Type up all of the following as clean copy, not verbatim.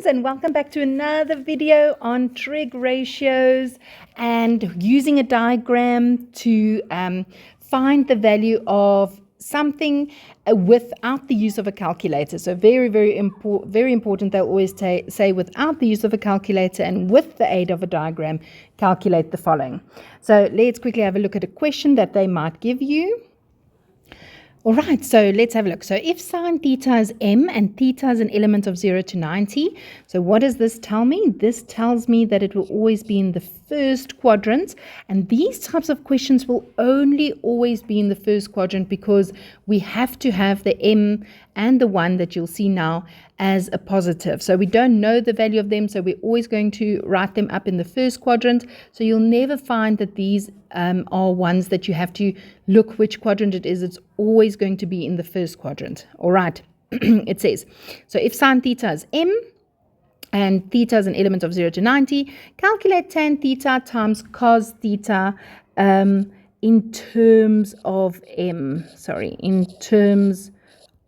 friends, and welcome back to another video on trig ratios and using a diagram to find the value of something without the use of a calculator. So very important. They'll always say without the use of a calculator and with the aid of a diagram, calculate the following. So let's quickly have a look at a question that they might give you. All right, so let's have a look. So if sine theta is m and theta is an element of 0 to 90, so what does this tell me? This tells me that it will always be in the first quadrant, and these types of questions will only always be in the first quadrant because we have to have the m and the 1 that you'll see now as a positive. So we don't know the value of them, so we're always going to write them up in the first quadrant. So you'll never find that these are ones that you have to look which quadrant it is. It's always going to be in the first quadrant. All right, it says, so if sine theta is m and theta is an element of 0 to 90, calculate tan theta times cos theta in terms of m. In terms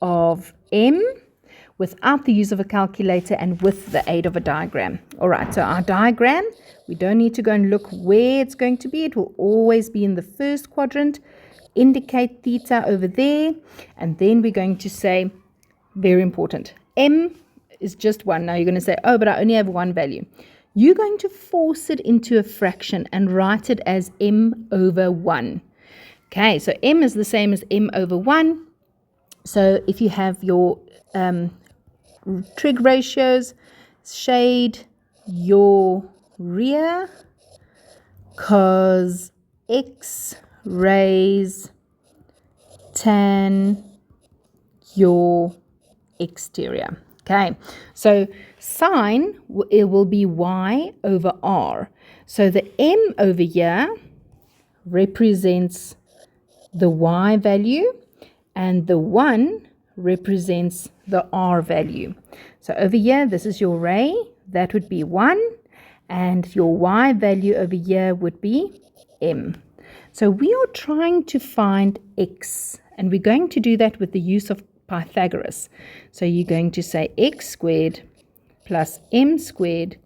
of m without the use of a calculator and with the aid of a diagram. All right, so our diagram, we don't need to go and look where it's going to be. It will always be in the first quadrant. Indicate theta over there, and then we're going to say, very important, m is just 1. Now you're going to say, oh, but I only have one value. You're going to force it into a fraction and write it as m over 1. Okay, so m is the same as m over 1. So if you have your trig ratios, shade your rear, cos x raise tan your exterior. Okay, so sine, it will be y over r. So the m over here represents the y value, and the 1 represents the r value. So over here, this is your ray, that would be 1, and your y value over here would be m. So we are trying to find x, and we're going to do that with the use of Pythagoras. So you're going to say x squared plus m squared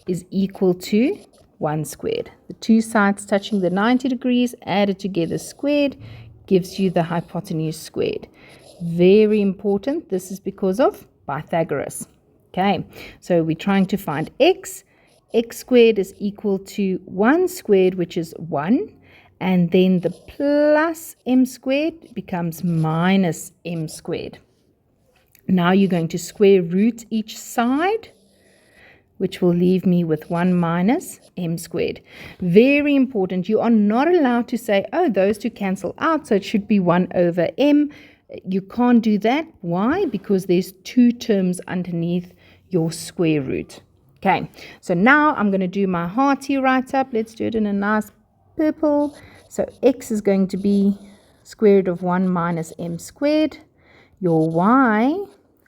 is equal to 1 squared. The two sides touching the 90 degrees added together squared gives you the hypotenuse squared. Very important. This is because of Pythagoras. Okay, so we're trying to find x. X squared is equal to 1 squared, which is 1. And then the plus m squared becomes minus m squared. Now you're going to square root each side, which will leave me with 1 minus m squared. Very important. You are not allowed to say, oh, those two cancel out, so it should be 1 over m. You can't do that. Why? Because there's two terms underneath your square root. Okay, so now I'm going to do my hearty write-up. Let's do it in a nice purple. So x is going to be square root of 1 minus m squared. Your y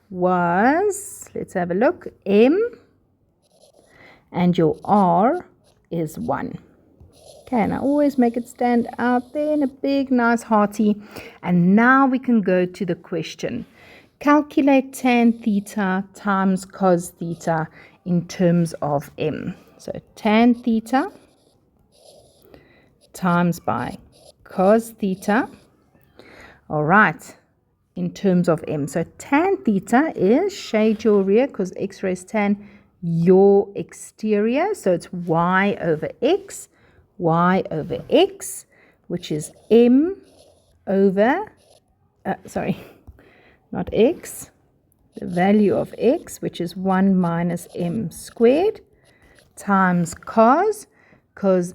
was, let's have a look, m, and your r is 1. Okay, and I always make it stand out there in a big, nice hearty. And now we can go to the question. Calculate tan theta times cos theta in terms of m. So tan theta times by cos theta. All right, in terms of m. So tan theta is, shade your rear because x raised tan your exterior. So it's y over x, which is m over, not x, the value of x, which is 1 minus m squared, times cos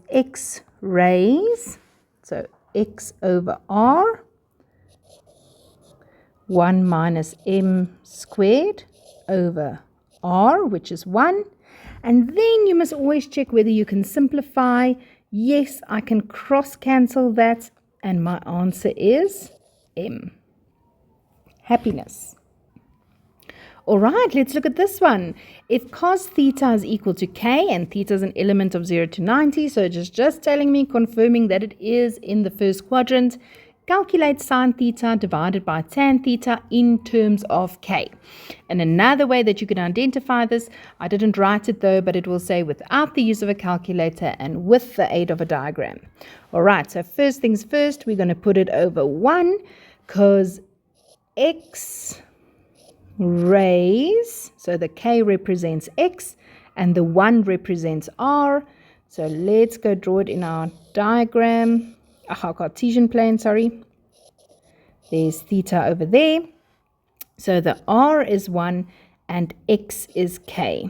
x raise, so x over r, 1 minus m squared over r, which is 1. And then you must always check whether you can simplify. Yes, I can cross cancel that, and my answer is m. Happiness. All right, let's look at this one. If cos theta is equal to k, and theta is an element of 0 to 90, so just telling me, confirming that it is in the first quadrant, calculate sine theta divided by tan theta in terms of k. And another way that you can identify this, I didn't write it though, but it will say without the use of a calculator and with the aid of a diagram. All right, so first things first, we're going to put it over 1 because x rays, so the k represents x and the 1 represents r. So let's go draw it in our diagram, our Cartesian plane, sorry. There's theta over there. So the r is 1 and x is k.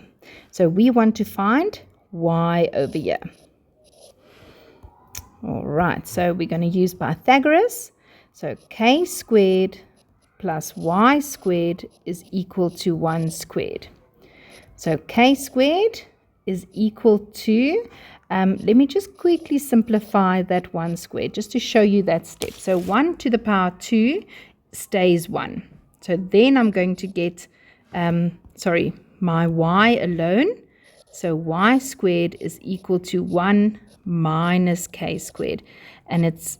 So we want to find y over here. All right, so we're going to use Pythagoras. So k squared plus y squared is equal to 1 squared. So k squared is equal to, let me just quickly simplify that 1 squared just to show you that step. So 1 to the power 2 stays 1. So then I'm going to get, my y alone. So y squared is equal to 1 minus k squared. And it's,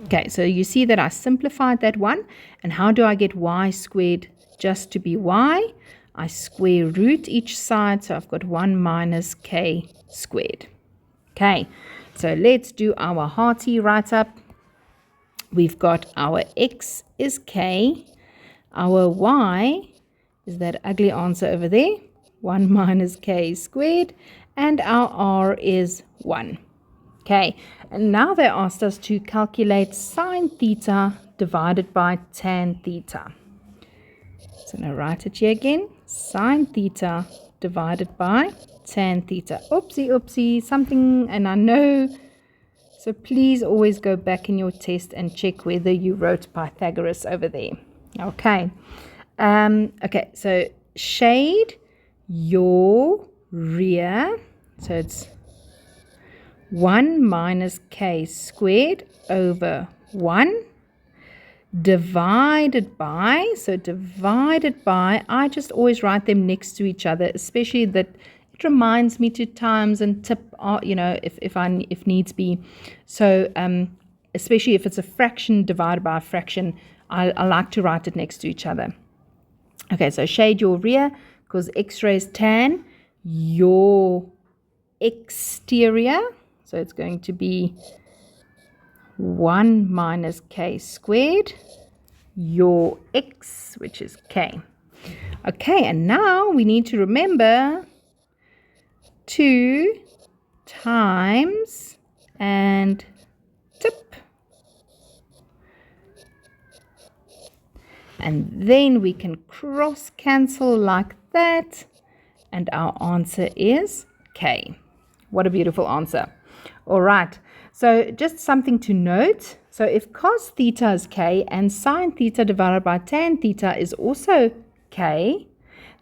okay, so you see that I simplified that 1. And how do I get y squared just to be y? I square root each side, so I've got 1 minus k squared. Okay, so let's do our hearty write-up. We've got our x is k, our y is that ugly answer over there, 1 minus k squared, and our r is 1. Okay, and now they asked us to calculate sine theta divided by tan theta. So I'm going to write it here again. Sine theta divided by tan theta. Oopsie, something, and I know. So please always go back in your test and check whether you wrote Pythagoras over there. Okay. Okay, so shade your rear. So it's 1 minus k squared over 1. Divided by, I just always write them next to each other, especially that it reminds me to times and tip, if needs be. So especially if it's a fraction divided by a fraction, I like to write it next to each other. Okay, so shade your rear because x-rays tan your exterior. So it's going to be 1 minus k squared, your x, which is k. Okay, and now we need to remember 2 times and tip. And then we can cross cancel like that. And our answer is k. What a beautiful answer. All right. So just something to note. So if cos theta is k and sine theta divided by tan theta is also k,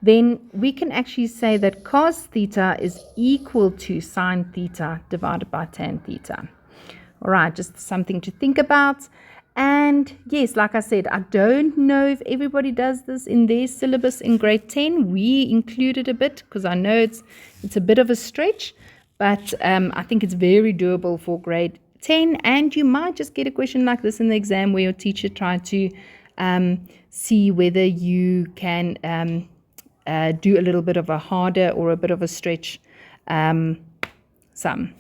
then we can actually say that cos theta is equal to sine theta divided by tan theta. All right, just something to think about. And yes, like I said, I don't know if everybody does this in their syllabus in grade 10. We included a bit because I know it's a bit of a stretch. But I think it's very doable for grade 10. And you might just get a question like this in the exam where your teacher tried to see whether you can do a little bit of a harder or a bit of a stretch sum.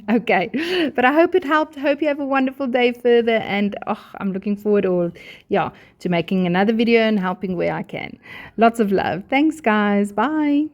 Okay. But I hope it helped. Hope you have a wonderful day further. And I'm looking forward to making another video and helping where I can. Lots of love. Thanks, guys. Bye.